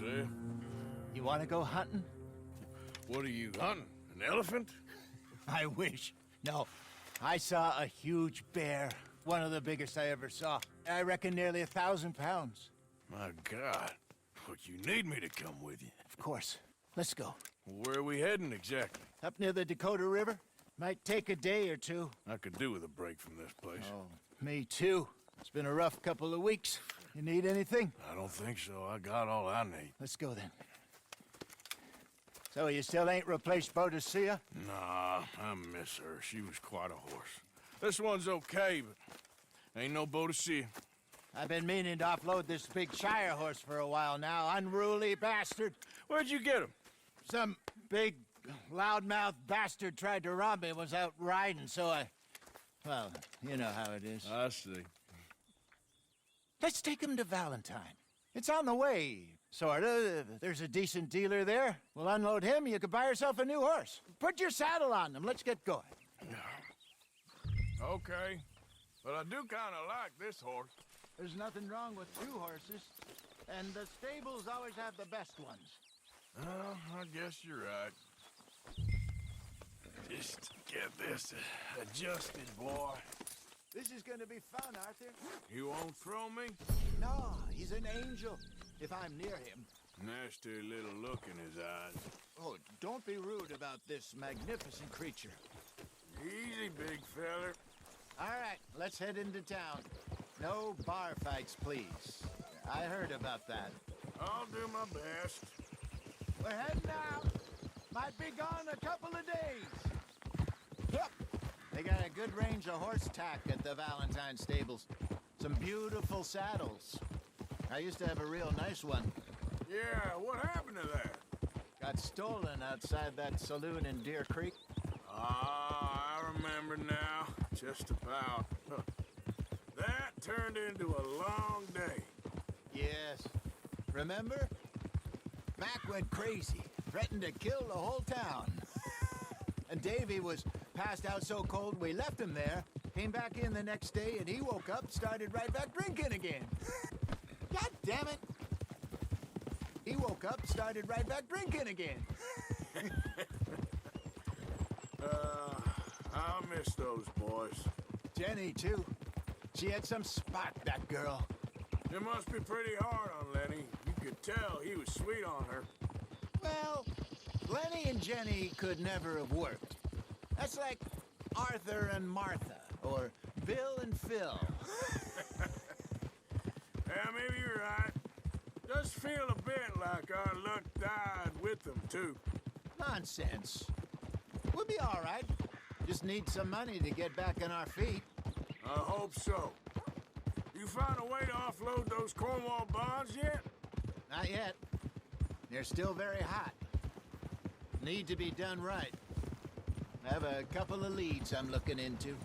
see. You want to go hunting? What are you hunting? An elephant? I wish. No, I saw a huge bear. One of the biggest I ever saw. I reckon nearly 1,000 pounds. My God. But you need me to come with you. Of course. Let's go. Where are we heading exactly? Up near the Dakota River. Might take a day or two. I could do with a break from this place. Oh, me too. It's been a rough couple of weeks. You need anything? I don't think so. I got all I need. Let's go then. So you still ain't replaced Boadicea? Nah, I miss her. She was quite a horse. This one's okay, but ain't no Boadicea. I've been meaning to offload this big Shire horse for a while now. Unruly bastard. Where'd you get him? Some big, loudmouth bastard tried to rob me and was out riding, so I... Well, you know how it is. I see. Let's take him to Valentine. It's on the way, sorta. There's a decent dealer there. We'll unload him, you could buy yourself a new horse. Put your saddle on him, let's get going. Okay. But I do kinda like this horse. There's nothing wrong with two horses, and the stables always have the best ones. Well, I guess you're right. Just get this adjusted, boy. This is gonna be fun, Arthur. You won't throw me? No, he's an angel, if I'm near him. Nasty little look in his eyes. Oh, don't be rude about this magnificent creature. Easy, big feller. All right, let's head into town. No bar fights, please. I heard about that. I'll do my best. We're heading out. Might be gone a couple of days. Yep. They got a good range of horse tack at the Valentine stables. Some beautiful saddles. I used to have a real nice one. Yeah, what happened to that? Got stolen outside that saloon in Deer Creek. Ah, I remember now. Just about. That turned into a long day. Yes. Remember? Mac went crazy, threatened to kill the whole town. And Davy was passed out so cold we left him there, came back in the next day, and he woke up, started right back drinking again. God damn it! He woke up, started right back drinking again. I'll miss those boys. Jenny, too. She had some spot, that girl. It must be pretty hard on Lenny. You could tell he was sweet on her. Well, Lenny and Jenny could never have worked. That's like Arthur and Martha, or Bill and Phil. Yeah, maybe you're right. Does feel a bit like our luck died with them, too. Nonsense. We'll be all right. Just need some money to get back on our feet. I hope so. You found a way to offload those Cornwall bonds yet? Not yet. They're still very hot. Need to be done right. I have a couple of leads I'm looking into.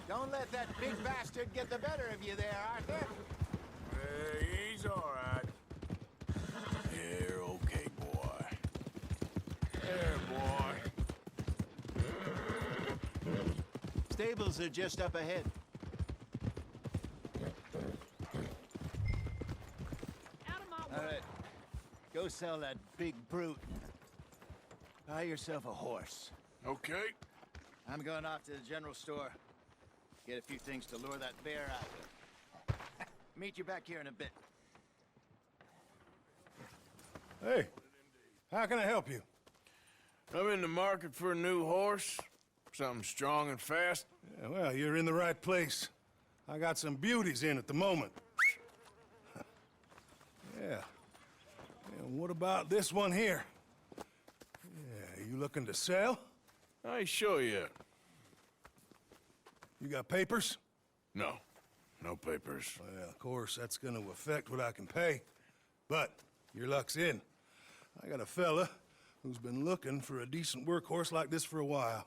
Don't let that big bastard get the better of you there, Arthur. He's all right. You're okay, boy. There, boy. Stables are just up ahead. All right. Go sell that big brute. Buy yourself a horse. Okay. I'm going off to the general store. Get a few things to lure that bear out. Meet you back here in a bit. Hey, how can I help you? I'm in the market for a new horse. Something strong and fast. Yeah, well, you're in the right place. I got some beauties in at the moment. Yeah. And what about this one here? Yeah, you looking to sell? I ain't sure yet. You got papers? No. No papers. Well, of course, that's gonna affect what I can pay. But your luck's in. I got a fella who's been looking for a decent workhorse like this for a while.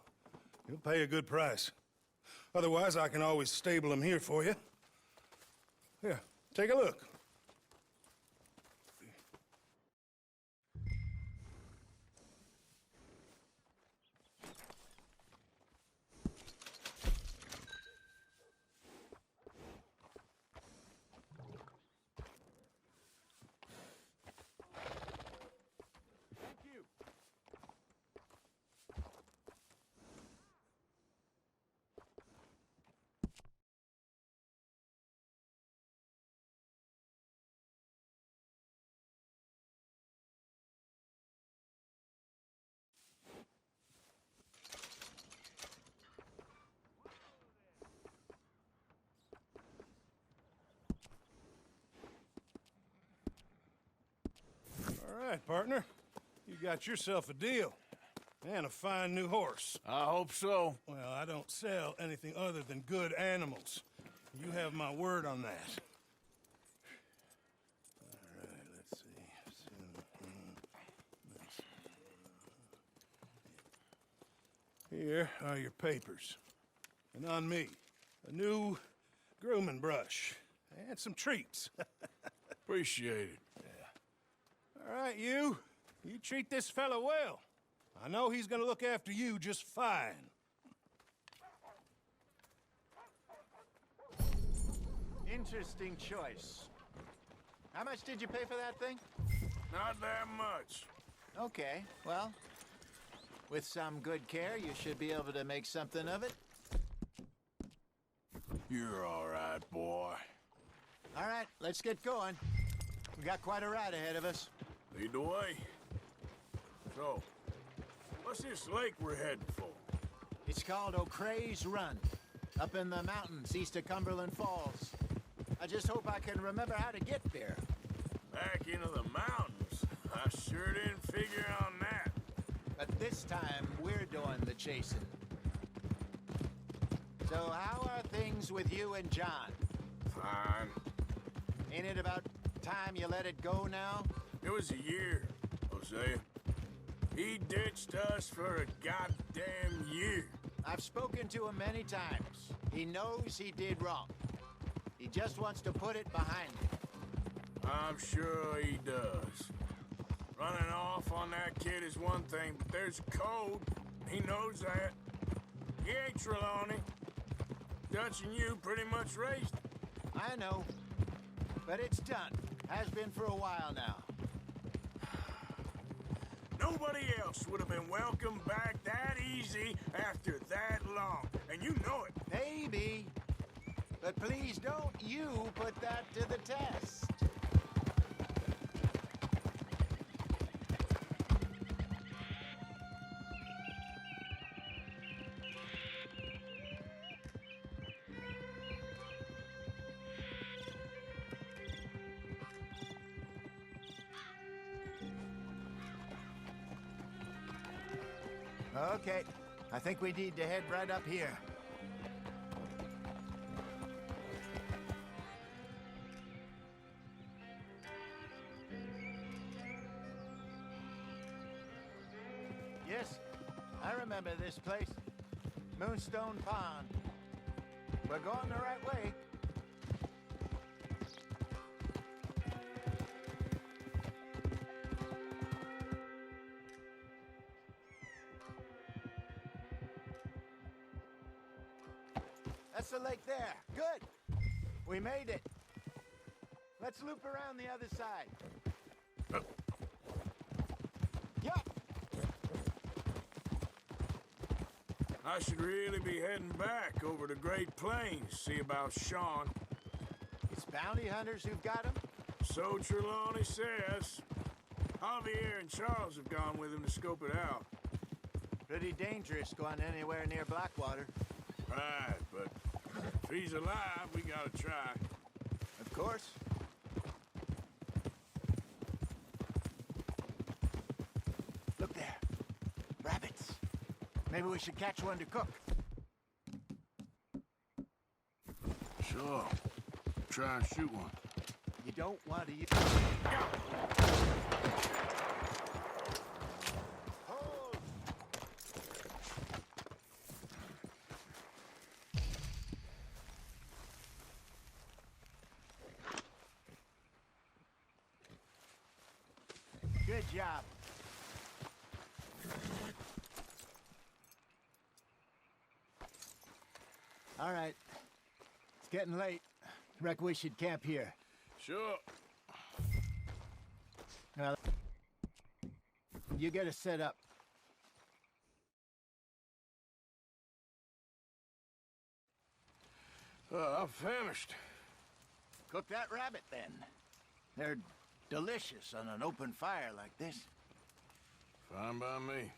He'll pay a good price. Otherwise, I can always stable him here for you. Here, take a look. right, partner. You got yourself a deal. And a fine new horse. I hope so. Well, I don't sell anything other than good animals. You have my word on that. All right, let's see. Here are your papers. And on me, a new grooming brush and some treats. Appreciate it. All right, you treat this fella well. I know he's gonna look after you just fine. Interesting choice. How much did you pay for that thing? Not that much. Okay, well, with some good care, you should be able to make something of it. You're all right, boy. All right, let's get going. We got quite a ride ahead of us. Lead the way. So, what's this lake we're heading for? It's called O'Creagh's Run, up in the mountains east of Cumberland Falls. I just hope I can remember how to get there. Back into the mountains? I sure didn't figure on that. But this time, we're doing the chasing. So how are things with you and John? Fine. Ain't it about time you let it go now? It was a year, Hosea. He ditched us for a goddamn year. I've spoken to him many times. He knows he did wrong. He just wants to put it behind him. I'm sure he does. Running off on that kid is one thing, but there's a code. He knows that. He ain't Trelawney. Dutch and you pretty much raised him. I know. But it's done. Has been for a while now. Nobody else would have been welcomed back that easy after that long. And you know it. Maybe. But please don't you put that to the test. Okay, I think we need to head right up here. Yes, I remember this place. Moonstone Pond. We're going the right way. That's the lake there. Good. We made it. Let's loop around the other side. Yup. I should really be heading back over to Great Plains, see about Sean. It's bounty hunters who've got him? So Trelawney says. Javier and Charles have gone with him to scope it out. Pretty dangerous going anywhere near Blackwater. Right, but if he's alive, we gotta try. Of course. Look there. Rabbits. Maybe we should catch one to cook. Sure. Try and shoot one. You don't want to use... Hold! Good job. All right. It's getting late. Reckon we should camp here. Sure. Well, you get us set up. I'm famished. Cook that rabbit, then. They're delicious on an open fire like this. Fine by me.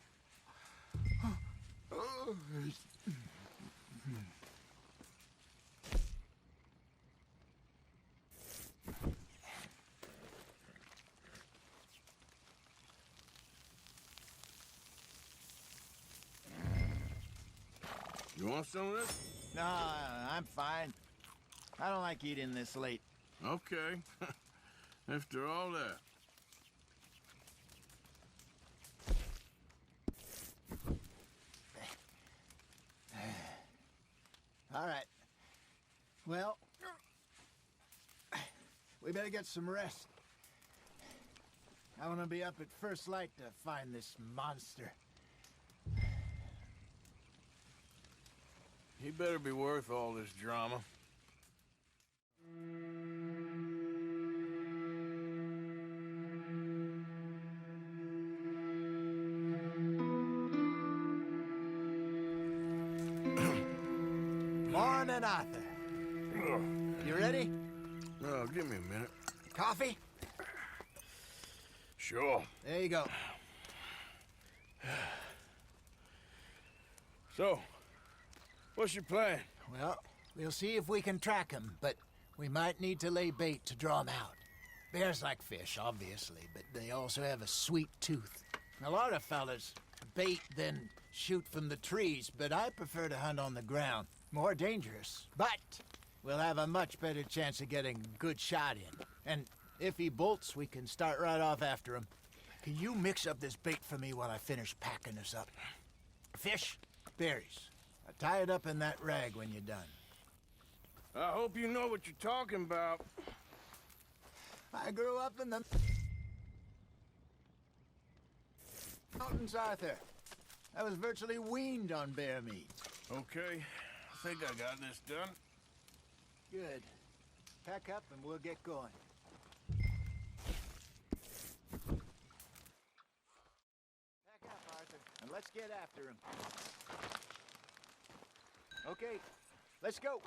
You want some of this? No, I'm fine. I don't like eating this late. Okay. After all that. All right. Well, we better get some rest. I want to be up at first light to find this monster. He better be worth all this drama. Morning, Arthur. You ready? Oh, give me a minute. Coffee? Sure. There you go. So, what's your plan? Well, we'll see if we can track him, but we might need to lay bait to draw him out. Bears like fish, obviously, but they also have a sweet tooth. A lot of fellas bait, then shoot from the trees, but I prefer to hunt on the ground. More dangerous, but we'll have a much better chance of getting a good shot in. And if he bolts, we can start right off after him. Can you mix up this bait for me while I finish packing this up? Fish, berries. Tie it up in that rag when you're done. I hope you know what you're talking about. I grew up in the mountains, Arthur. I was virtually weaned on bear meat. Okay, I think I got this done. Good. Pack up and we'll get going. Pack up, Arthur, and let's get after him. Okay, let's go.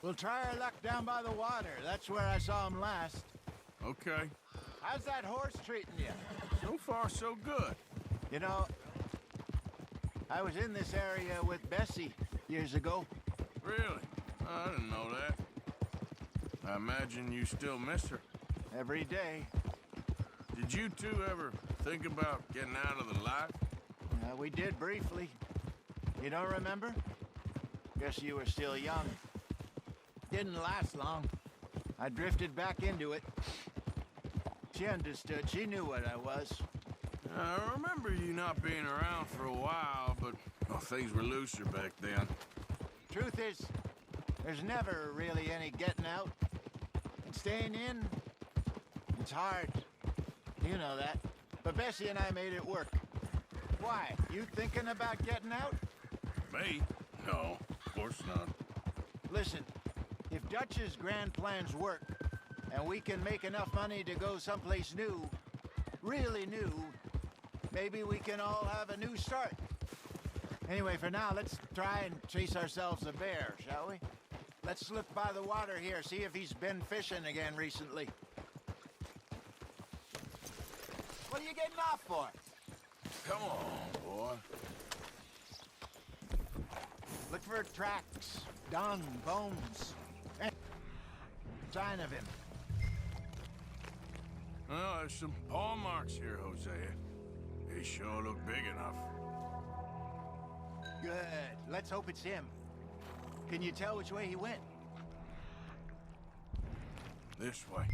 We'll try our luck down by the water. That's where I saw him last. Okay. How's that horse treating you? So far, so good. You know, I was in this area with Bessie years ago. Really? I didn't know that. I imagine you still miss her. Every day. Did you two ever think about getting out of the life? We did briefly. You don't remember? Guess you were still young. Didn't last long. I drifted back into it. She understood. She knew what I was. I remember you not being around for a while, but well, things were looser back then. Truth is, there's never really any getting out. And staying in, it's hard. You know that. But Bessie and I made it work. Why? You thinking about getting out? Me? No, of course not. Listen, if Dutch's grand plans work, and we can make enough money to go someplace new, really new, maybe we can all have a new start. Anyway, for now, let's try and chase ourselves a bear, shall we? Let's look by the water here, see if he's been fishing again recently. What are you getting off for? Come on, boy. Look for tracks, dung, bones, any sign of him. Well, there's some paw marks here, Hosea. They sure look big enough. Good. Let's hope it's him. Can you tell which way he went? This way.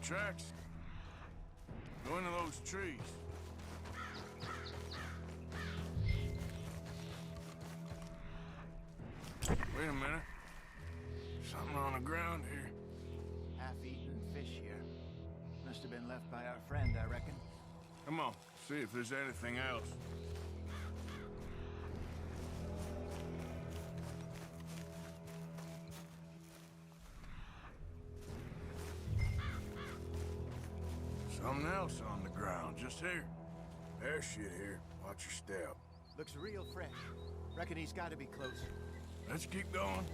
Tracks. Go into those trees. Wait a minute. Something on the ground here. Half-eaten fish here. Must have been left by our friend, I reckon. Come on, see if there's anything else. Something else on the ground, just here. There's shit here. Watch your step. Looks real fresh. Reckon he's got to be close. Let's keep going.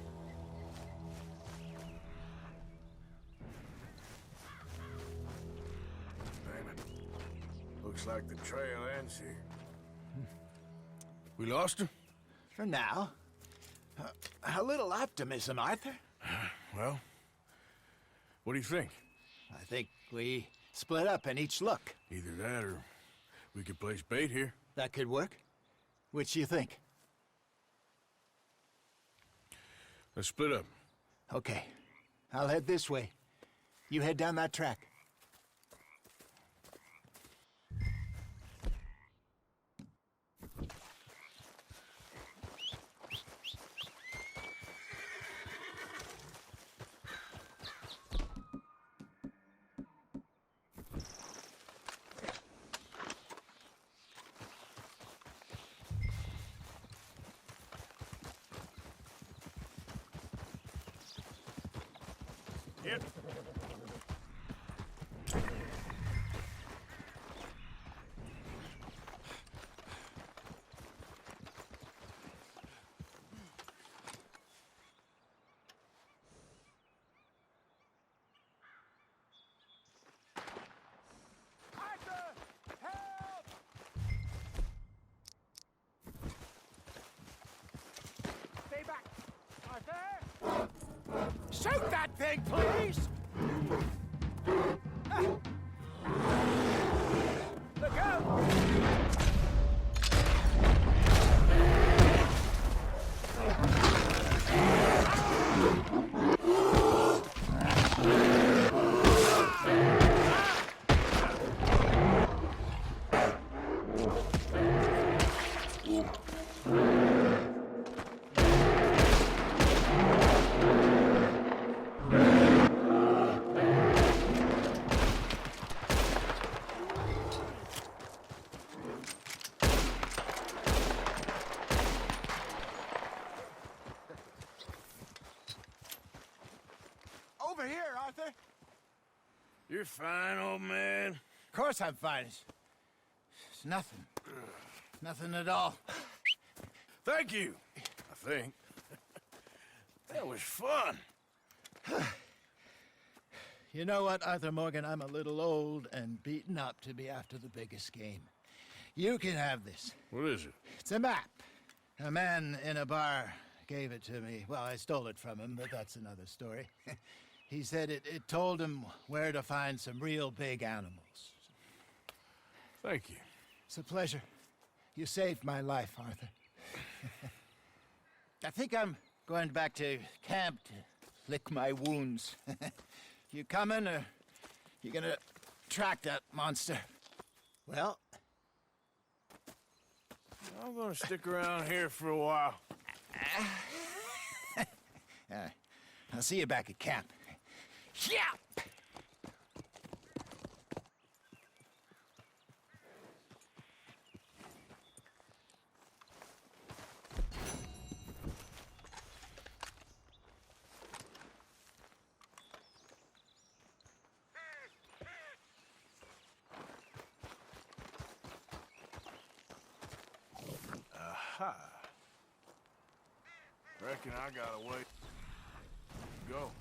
Damn it. Looks like the trail ends here. We lost him? For now. A little optimism, Arthur. Well, What do you think? I think we split up and each look. Either that or we could place bait here. That could work. Which do you think? Let's split up. Okay. I'll head this way. You head down that track. Yep. Stay back! Arthur! Shoot that thing, please! Look out! Over here, Arthur. You're fine, old man. Of course I'm fine. It's nothing. Nothing at all. Thank you, I think. That was fun. You know what, Arthur Morgan? I'm a little old and beaten up to be after the biggest game. You can have this. What is it? It's a map. A man in a bar gave it to me. Well, I stole it from him, but that's another story. He said it told him where to find some real big animals. Thank you. It's a pleasure. You saved my life, Arthur. I think I'm going back to camp to lick my wounds. You coming, or you gonna track that monster? Well, I'm gonna stick around here for a while. I'll see you back at camp. Yeah! Aha. Reckon I got a way to go.